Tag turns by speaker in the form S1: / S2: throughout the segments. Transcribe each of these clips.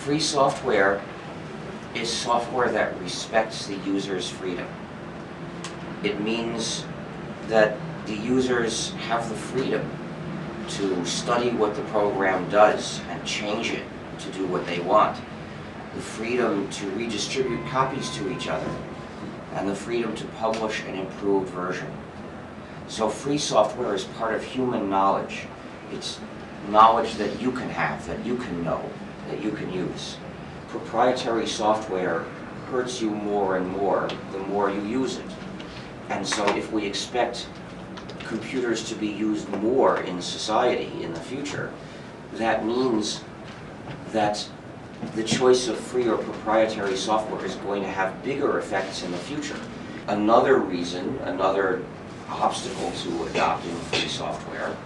S1: Free software is software that respects the user's freedom. It means that the users have the freedom to study what the program does and change it to do what they want. The freedom to redistribute copies to each other, and the freedom to publish an improved version. So free software is part of human knowledge. It's knowledge that you can have, that you can know, that you can use. Proprietary software hurts you more and more the more you use it. And so if we expect computers to be used more in society in the future, that means that the choice of free or proprietary software is going to have bigger effects in the future. Another reason, another obstacle to adopting free software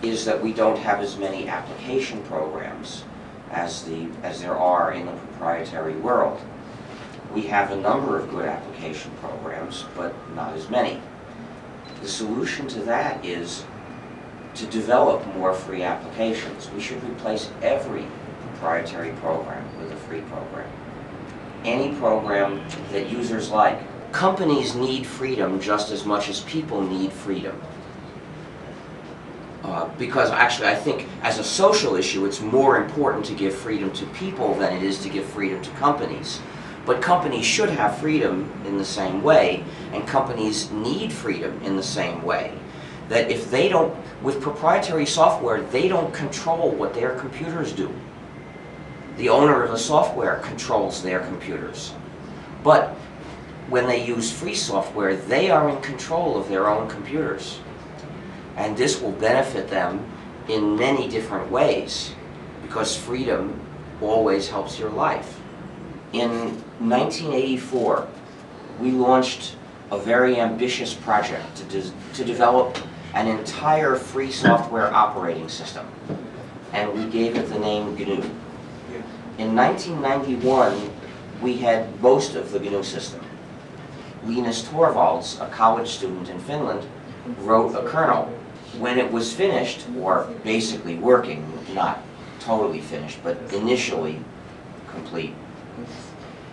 S1: is that we don't have as many application programs as there are in the proprietary world. We have a number of good application programs, but not as many. The solution to that is to develop more free applications. We should replace every proprietary program with a free program. Any program that users like. Companies need freedom just as much as people need freedom. Because actually I think as a social issue it's more important to give freedom to people than it is to give freedom to companies. But companies should have freedom in the same way, and companies need freedom in the same way. That if they don't, with proprietary software, they don't control what their computers do. The owner of the software controls their computers. But when they use free software, they are in control of their own computers. And this will benefit them in many different ways, because freedom always helps your life. In 1984, we launched a very ambitious project to develop an entire free software operating system, and we gave it the name GNU. In 1991, we had most of the GNU system. Linus Torvalds, a college student in Finland, wrote a kernel. When it was finished, or basically working, not totally finished, but initially complete,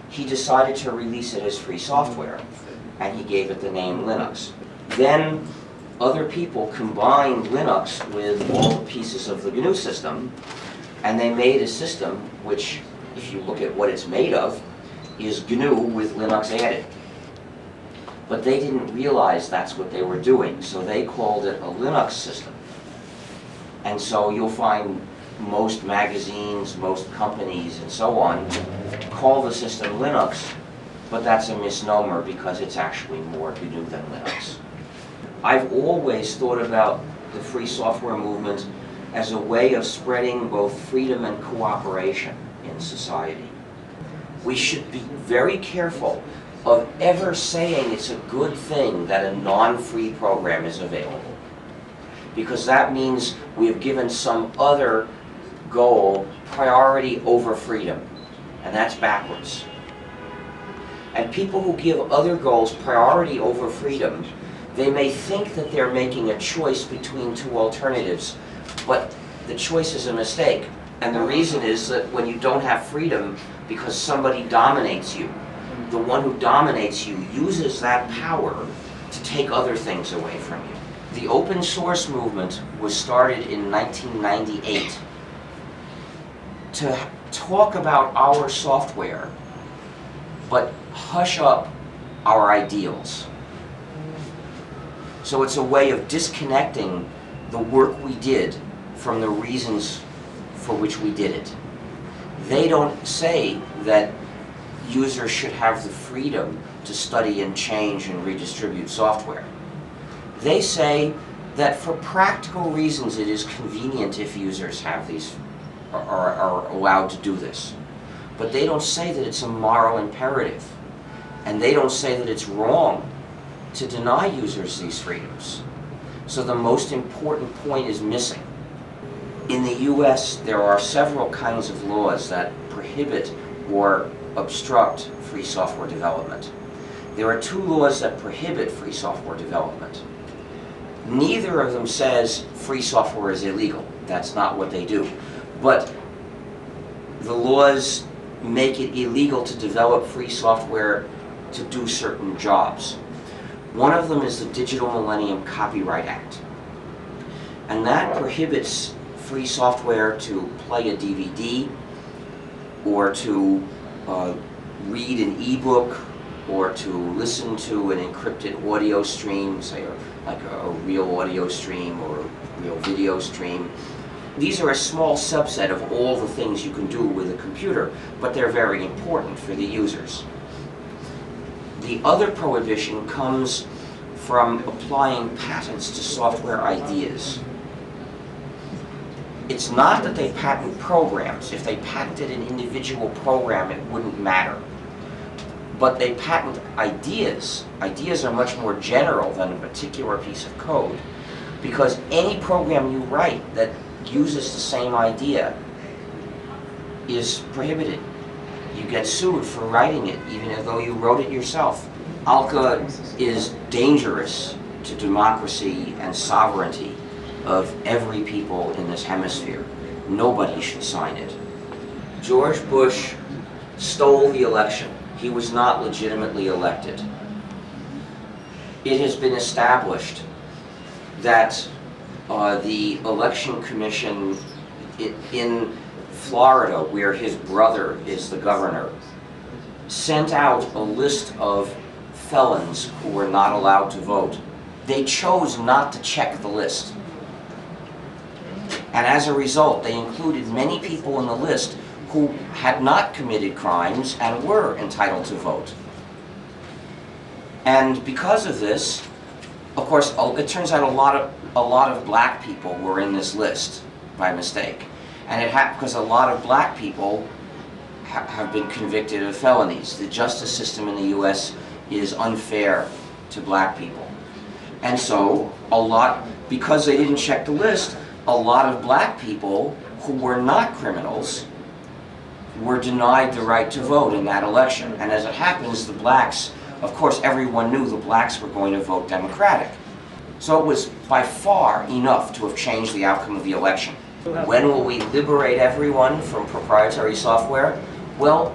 S1: he decided to release it as free software, and he gave it the name Linux. Then other people combined Linux with all the pieces of the GNU system, and they made a system which, if you look at what it's made of, is GNU with Linux added. But they didn't realize that's what they were doing, so they called it a Linux system. And so you'll find most magazines, most companies, and so on call the system Linux, but that's a misnomer because it's actually more GNU than Linux. I've always thought about the free software movement as a way of spreading both freedom and cooperation in society. We should be very careful of ever saying it's a good thing that a non-free program is available, because that means we have given some other goal priority over freedom, and that's backwards. And people who give other goals priority over freedom, they may think that they're making a choice between two alternatives, but the choice is a mistake. And the reason is that when you don't have freedom because somebody dominates you, the one who dominates you uses that power to take other things away from you. The open source movement was started in 1998 to talk about our software, but hush up our ideals. So it's a way of disconnecting the work we did from the reasons for which we did it. They don't say that users should have the freedom to study and change and redistribute software. They say that for practical reasons it is convenient if users have these, are allowed to do this. But they don't say that it's a moral imperative. And they don't say that it's wrong to deny users these freedoms. So the most important point is missing. In the US, there are several kinds of laws that prohibit or obstruct free software development. There are two laws that prohibit free software development. Neither of them says free software is illegal. That's not what they do. But the laws make it illegal to develop free software to do certain jobs. One of them is the Digital Millennium Copyright Act. And that prohibits free software to play a DVD or to read an ebook or to listen to an encrypted audio stream, say like a real audio stream or a real video stream. These are a small subset of all the things you can do with a computer, but they're very important for the users. The other prohibition comes from applying patents to software ideas. It's not that they patent programs. If they patented an individual program, it wouldn't matter. But they patent ideas. Ideas are much more general than a particular piece of code, because any program you write that uses the same idea is prohibited. You get sued for writing it, even though you wrote it yourself. ALCA is dangerous to democracy and sovereignty of every people in this hemisphere. Nobody should sign it. George Bush stole the election. He was not legitimately elected. It has been established that the election commission in Florida, where his brother is the governor, sent out a list of felons who were not allowed to vote. They chose not to check the list. And as a result, they included many people in the list who had not committed crimes and were entitled to vote. And because of this, of course, it turns out a lot of black people were in this list by mistake. And it happened because a lot of black people have been convicted of felonies. The justice system in the US is unfair to black people. And so, because they didn't check the list, a lot of black people who were not criminals were denied the right to vote in that election. And as it happens, the blacks, of course, everyone knew the blacks were going to vote Democratic. So it was by far enough to have changed the outcome of the election. When will we liberate everyone from proprietary software? Well,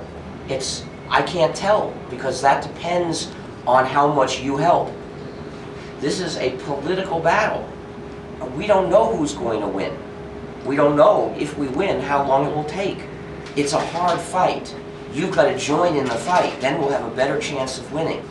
S1: I can't tell, because that depends on how much you help. This is a political battle. We don't know who's going to win. We don't know, if we win, how long it will take. It's a hard fight. You've got to join in the fight, then we'll have a better chance of winning.